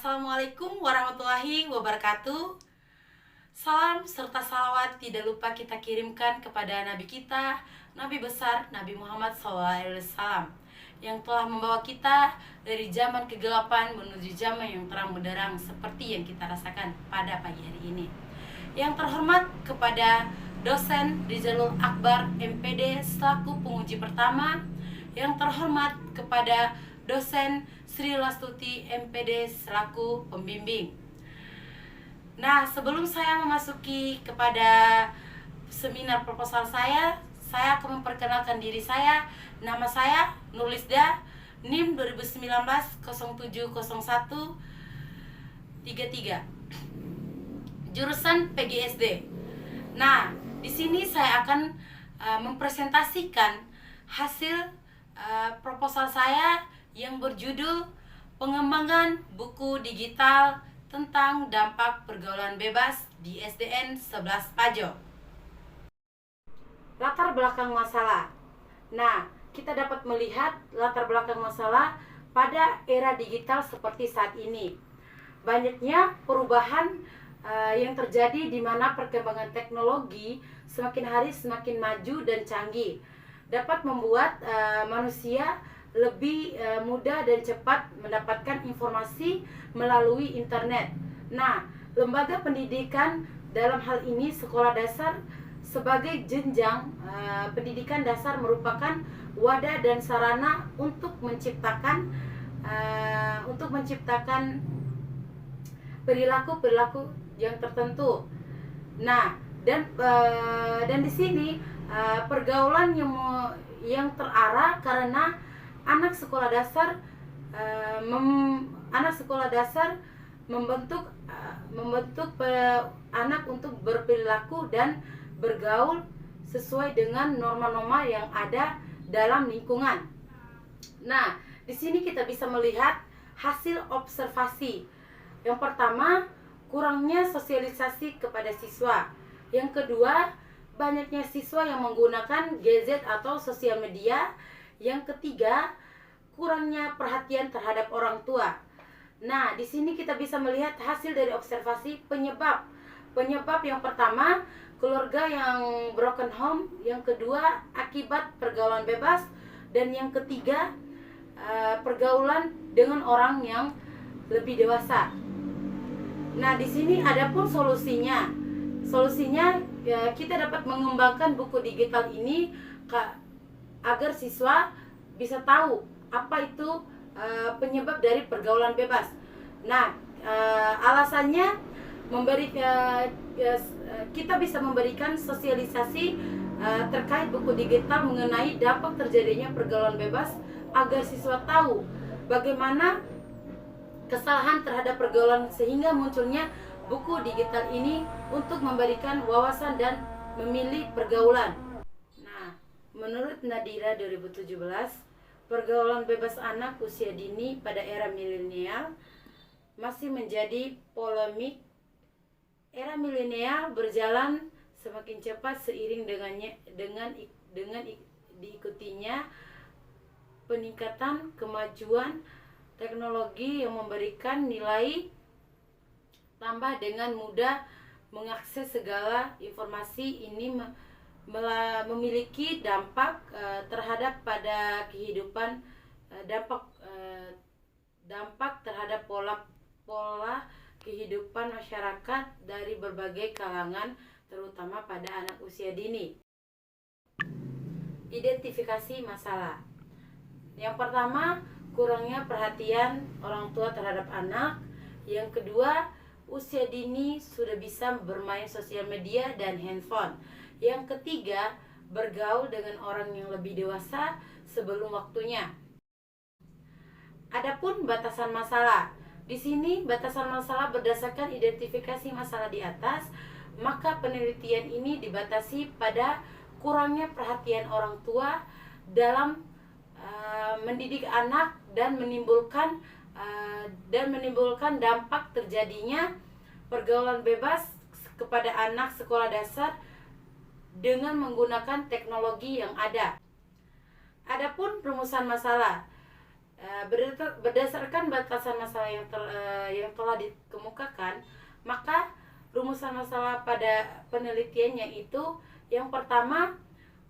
Assalamualaikum warahmatullahi wabarakatuh. Salam serta salawat tidak lupa kita kirimkan kepada Nabi kita, Nabi besar Nabi Muhammad SAW, yang telah membawa kita dari zaman kegelapan menuju zaman yang terang benderang seperti yang kita rasakan pada pagi hari ini. Yang terhormat kepada dosen Rizalul Akbar MPD selaku penguji pertama. Yang terhormat kepada dosen Sri Lastuti MPD selaku pembimbing. Nah, sebelum saya memasuki kepada seminar proposal saya akan memperkenalkan diri saya. Nama saya Nurlisda, NIM 2019 0701 33. Jurusan PGSD. Nah, di sini saya akan mempresentasikan hasil proposal saya yang berjudul Pengembangan Buku Digital tentang Dampak Pergaulan Bebas di SDN 11 Pajo. Latar belakang masalah. Nah, kita dapat melihat latar belakang masalah pada era digital seperti saat ini. Banyaknya perubahan yang terjadi di mana perkembangan teknologi semakin hari semakin maju dan canggih, dapat membuat manusia lebih mudah dan cepat mendapatkan informasi melalui internet. Nah, lembaga pendidikan dalam hal ini sekolah dasar sebagai jenjang pendidikan dasar merupakan wadah dan sarana untuk menciptakan perilaku-perilaku yang tertentu. Nah, dan di sini pergaulan yang terarah karena anak sekolah dasar membentuk anak untuk berperilaku dan bergaul sesuai dengan norma-norma yang ada dalam lingkungan. Nah, di sini kita bisa melihat hasil observasi. Yang pertama, kurangnya sosialisasi kepada siswa. Yang kedua, banyaknya siswa yang menggunakan gadget atau sosial media. Yang ketiga, kurangnya perhatian terhadap orang tua. Nah, di sini kita bisa melihat hasil dari observasi penyebab. Penyebab yang pertama, keluarga yang broken home. Yang kedua, akibat pergaulan bebas. Dan yang ketiga, pergaulan dengan orang yang lebih dewasa. Nah, di sini ada pun solusinya. Solusinya kita dapat mengembangkan buku digital ini agar siswa bisa tahu apa itu penyebab dari pergaulan bebas. Nah, alasannya kita bisa memberikan sosialisasi terkait buku digital mengenai dampak terjadinya pergaulan bebas agar siswa tahu bagaimana kesalahan terhadap pergaulan sehingga munculnya buku digital ini untuk memberikan wawasan dan memilih pergaulan. Menurut Nadira 2017, pergaulan bebas anak usia dini pada era milenial masih menjadi polemik. Era milenial berjalan semakin cepat seiring dengan diikutinya peningkatan kemajuan teknologi yang memberikan nilai tambah dengan mudah mengakses segala informasi. Ini memiliki dampak terhadap pada kehidupan, dampak terhadap pola kehidupan masyarakat dari berbagai kalangan, terutama pada anak usia dini. Identifikasi masalah. Yang pertama, kurangnya perhatian orang tua terhadap anak. Yang kedua, usia dini sudah bisa bermain sosial media dan handphone. Yang ketiga, bergaul dengan orang yang lebih dewasa sebelum waktunya. Adapun batasan masalah. Di sini batasan masalah berdasarkan identifikasi masalah di atas, maka penelitian ini dibatasi pada kurangnya perhatian orang tua dalam mendidik anak dan menimbulkan dampak terjadinya pergaulan bebas kepada anak sekolah dasar dengan menggunakan teknologi yang ada. Adapun perumusan masalah, Berdasarkan batasan masalah yang telah dikemukakan, maka rumusan masalah pada penelitiannya itu yang pertama,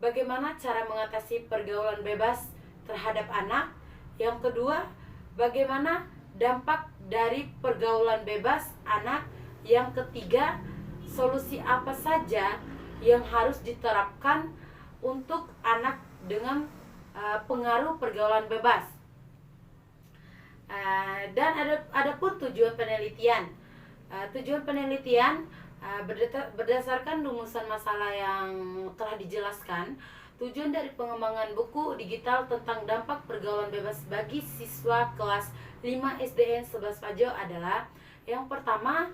bagaimana cara mengatasi pergaulan bebas terhadap anak. Yang kedua, bagaimana dampak dari pergaulan bebas anak. Yang ketiga, solusi apa saja yang harus diterapkan untuk anak dengan pengaruh pergaulan bebas. Dan ada pun tujuan penelitian. Tujuan penelitian berdasarkan rumusan masalah yang telah dijelaskan. Tujuan dari pengembangan buku digital tentang dampak pergaulan bebas bagi siswa kelas 5 SDN 11 Pajo adalah yang pertama,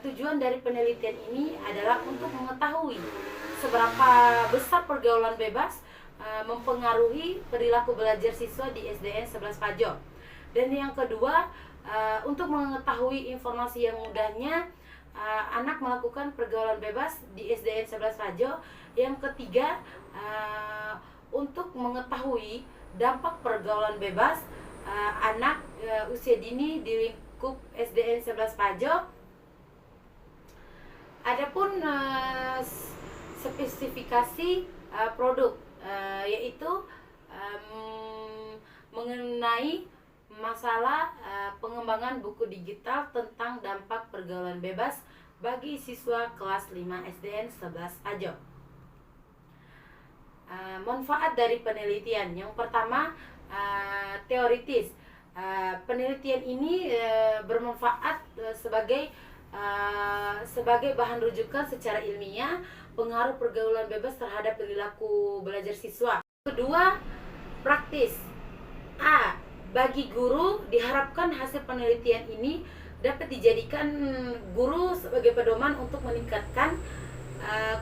tujuan dari penelitian ini adalah untuk mengetahui seberapa besar pergaulan bebas mempengaruhi perilaku belajar siswa di SDN 11 Pajo. Dan yang kedua, untuk mengetahui informasi yang mudahnya anak melakukan pergaulan bebas di SDN 11 Pajo. Yang ketiga, untuk mengetahui dampak pergaulan bebas anak usia dini di lingkup SDN 11 Pajo. Adapun spesifikasi produk yaitu mengenai masalah pengembangan buku digital tentang dampak pergaulan bebas bagi siswa kelas 5 SDN 11 Pajo. Manfaat dari penelitian. Yang pertama, teoritis. Penelitian ini bermanfaat sebagai bahan rujukan secara ilmiah pengaruh pergaulan bebas terhadap perilaku belajar siswa. Kedua, praktis. Bagi guru, diharapkan hasil penelitian ini dapat dijadikan guru sebagai pedoman untuk meningkatkan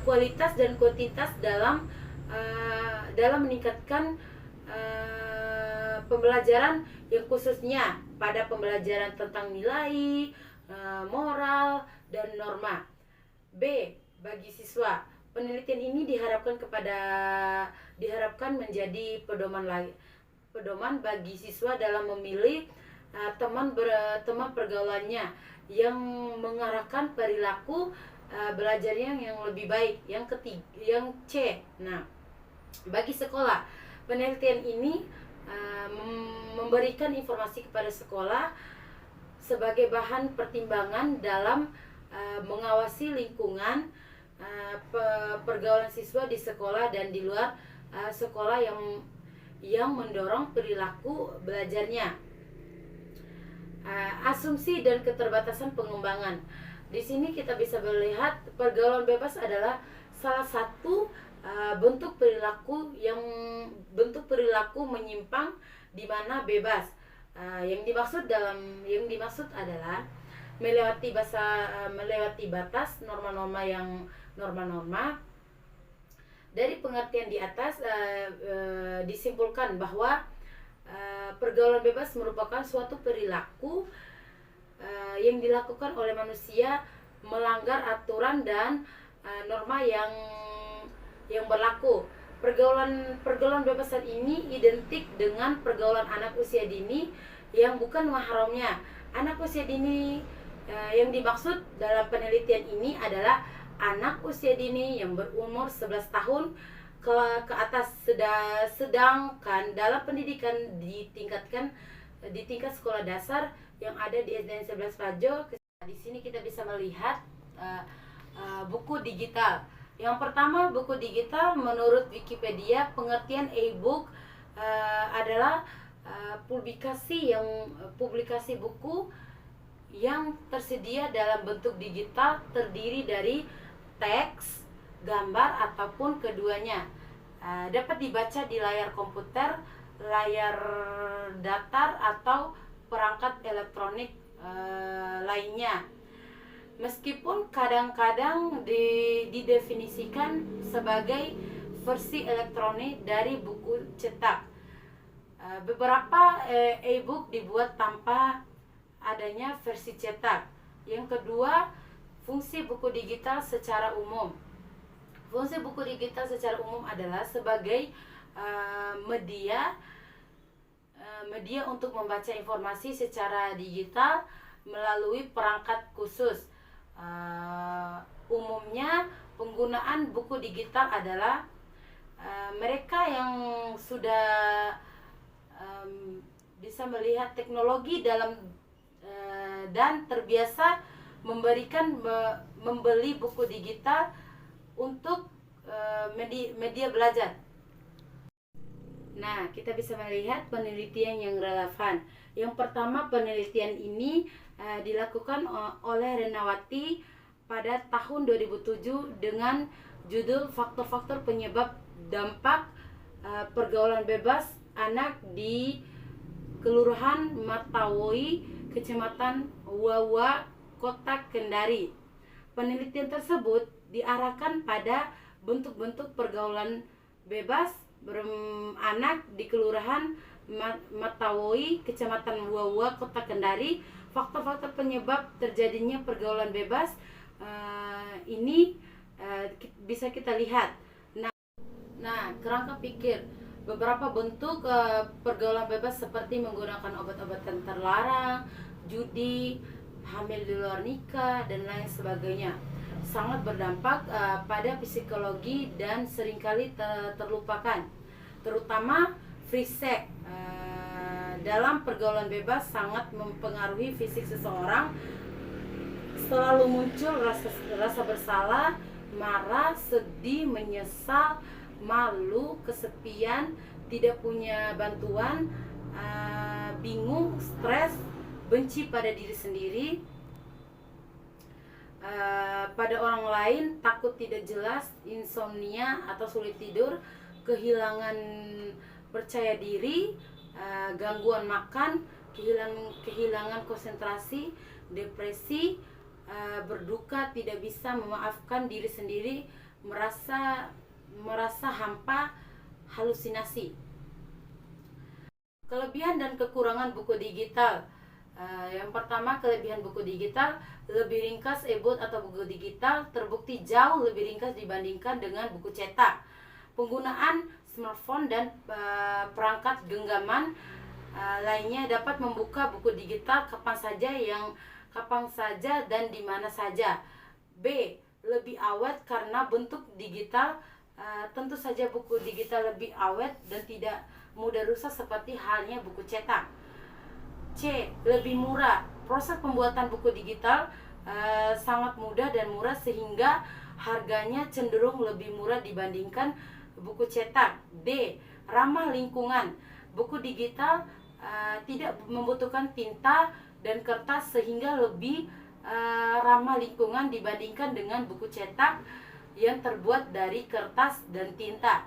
kualitas dan kuantitas dalam meningkatkan pembelajaran, yang khususnya pada pembelajaran tentang nilai, moral, dan norma. B. Bagi siswa, penelitian ini diharapkan menjadi pedoman bagi siswa dalam memilih teman pergaulannya yang mengarahkan perilaku belajarnya yang lebih baik. Yang C. Nah, bagi sekolah, penelitian ini memberikan informasi kepada sekolah sebagai bahan pertimbangan dalam mengawasi lingkungan pergaulan siswa di sekolah dan di luar sekolah yang mendorong perilaku belajarnya. Asumsi dan keterbatasan pengembangan. Di sini kita bisa melihat pergaulan bebas adalah salah satu bentuk perilaku menyimpang di mana bebas. Yang dimaksud adalah melewati batas norma-norma. Dari pengertian di atas disimpulkan bahwa pergaulan bebas merupakan suatu perilaku yang dilakukan oleh manusia melanggar aturan dan norma yang berlaku. Pergaulan bebasan ini identik dengan pergaulan anak usia dini yang bukan mahramnya. Anak usia dini yang dimaksud dalam penelitian ini adalah anak usia dini yang berumur 11 tahun ke atas, sedangkan dalam pendidikan di tingkat sekolah dasar yang ada di SDN 11 Pajo. Di sini kita bisa melihat buku digital. Yang pertama, buku digital menurut Wikipedia, pengertian e-book adalah publikasi buku yang tersedia dalam bentuk digital, terdiri dari teks, gambar, ataupun keduanya. Dapat dibaca di layar komputer, layar datar, atau perangkat elektronik lainnya. Meskipun kadang-kadang didefinisikan sebagai versi elektronik dari buku cetak. Beberapa e-book dibuat tanpa adanya versi cetak. Yang kedua, fungsi buku digital secara umum. Fungsi buku digital secara umum adalah sebagai media media untuk membaca informasi secara digital melalui perangkat khusus. Umumnya penggunaan buku digital adalah mereka yang sudah bisa melihat teknologi dalam dan terbiasa membeli buku digital untuk media belajar. Nah, kita bisa melihat penelitian yang relevan. Yang pertama, penelitian ini dilakukan oleh Renawati pada tahun 2007 dengan judul Faktor-faktor penyebab dampak pergaulan bebas anak di Kelurahan Matawoi, Kecamatan Wawa, Kota Kendari. Penelitian tersebut diarahkan pada bentuk-bentuk pergaulan bebas anak di Kelurahan Matawoi, Kecamatan Wawa, Kota Kendari. Faktor-faktor penyebab terjadinya pergaulan bebas ini bisa kita lihat. Nah, kerangka pikir beberapa bentuk pergaulan bebas seperti menggunakan obat-obatan terlarang, judi, hamil di luar nikah, dan lain sebagainya sangat berdampak pada psikologi dan seringkali terlupakan, terutama free sex dalam pergaulan bebas sangat mempengaruhi fisik seseorang. Selalu muncul rasa bersalah, marah, sedih, menyesal, malu, kesepian, tidak punya bantuan, bingung, stres, benci pada diri sendiri, pada orang lain, takut tidak jelas, insomnia atau sulit tidur, kehilangan percaya diri, gangguan makan, kehilangan konsentrasi, depresi, berduka, tidak bisa memaafkan diri sendiri, merasa hampa, halusinasi. Kelebihan dan kekurangan buku digital. Yang pertama, kelebihan buku digital lebih ringkas. E-book atau buku digital terbukti jauh lebih ringkas dibandingkan dengan buku cetak. Penggunaan smartphone dan perangkat genggaman lainnya dapat membuka buku digital kapan saja dan di mana saja. B. Lebih awet karena bentuk digital. Tentu saja buku digital lebih awet dan tidak mudah rusak seperti halnya buku cetak. C. Lebih murah. Proses pembuatan buku digital sangat mudah dan murah sehingga harganya cenderung lebih murah dibandingkan buku cetak. D. Ramah lingkungan. Buku digital tidak membutuhkan tinta dan kertas sehingga lebih ramah lingkungan dibandingkan dengan buku cetak yang terbuat dari kertas dan tinta.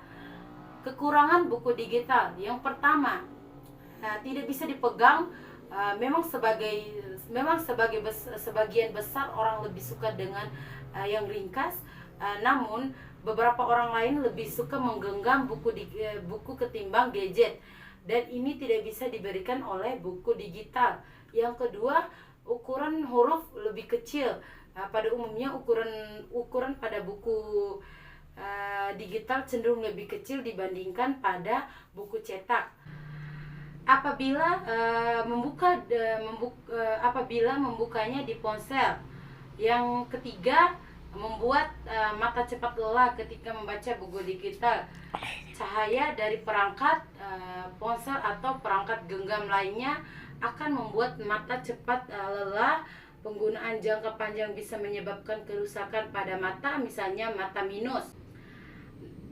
Kekurangan buku digital. Yang pertama, tidak bisa dipegang. Memang sebagian besar orang lebih suka dengan yang ringkas, namun beberapa orang lain lebih suka menggenggam buku ketimbang gadget, dan ini tidak bisa diberikan oleh buku digital. Yang kedua, ukuran huruf lebih kecil. Pada umumnya ukuran pada buku digital cenderung lebih kecil dibandingkan pada buku cetak. Apabila membukanya di ponsel. Yang ketiga, membuat mata cepat lelah ketika membaca buku digital. Cahaya dari perangkat ponsel atau perangkat genggam lainnya akan membuat mata cepat lelah. Penggunaan jangka panjang bisa menyebabkan kerusakan pada mata, misalnya mata minus.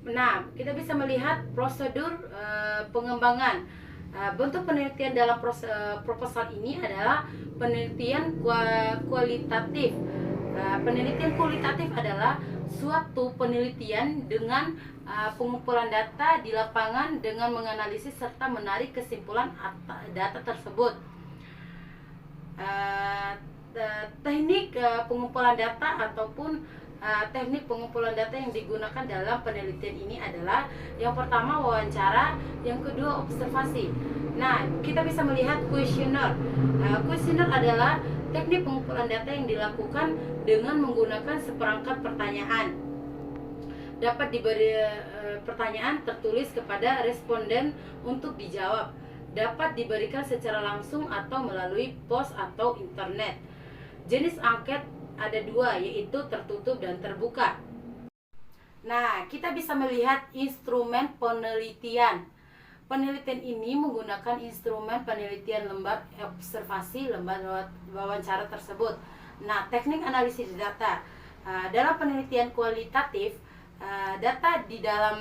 Nah, kita bisa melihat prosedur pengembangan. Bentuk penelitian dalam proposal ini adalah penelitian kualitatif. Penelitian kualitatif adalah suatu penelitian dengan pengumpulan data di lapangan dengan menganalisis serta menarik kesimpulan data tersebut. Teknik pengumpulan data ataupun teknik pengumpulan data yang digunakan dalam penelitian ini adalah yang pertama wawancara, yang kedua observasi. Nah, kita bisa melihat kuesioner. Kuesioner adalah teknik pengumpulan data yang dilakukan dengan menggunakan seperangkat pertanyaan. Dapat diberi pertanyaan tertulis kepada responden untuk dijawab. dapat diberikan secara langsung atau melalui pos atau internet. Jenis angket ada dua, yaitu tertutup dan terbuka. Nah, kita bisa melihat instrumen penelitian. Penelitian ini menggunakan instrumen penelitian lembar observasi, lembar wawancara tersebut. Nah, teknik analisis data. Dalam penelitian kualitatif, data di dalam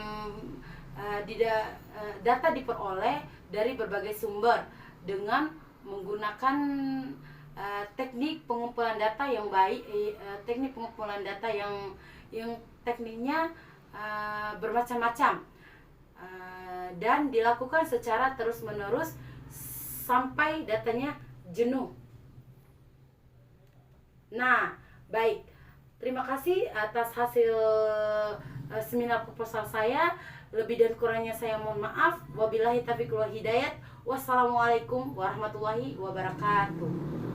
data diperoleh dari berbagai sumber dengan menggunakan teknik pengumpulan data yang baik, teknik pengumpulan data yang tekniknya bermacam-macam, dan dilakukan secara terus-menerus sampai datanya jenuh. Nah, baik. Terima kasih atas hasil seminar proposal saya. Lebih dan kurangnya saya mohon maaf. Wabillahi taufiq wal hidayat. Wassalamualaikum warahmatullahi wabarakatuh.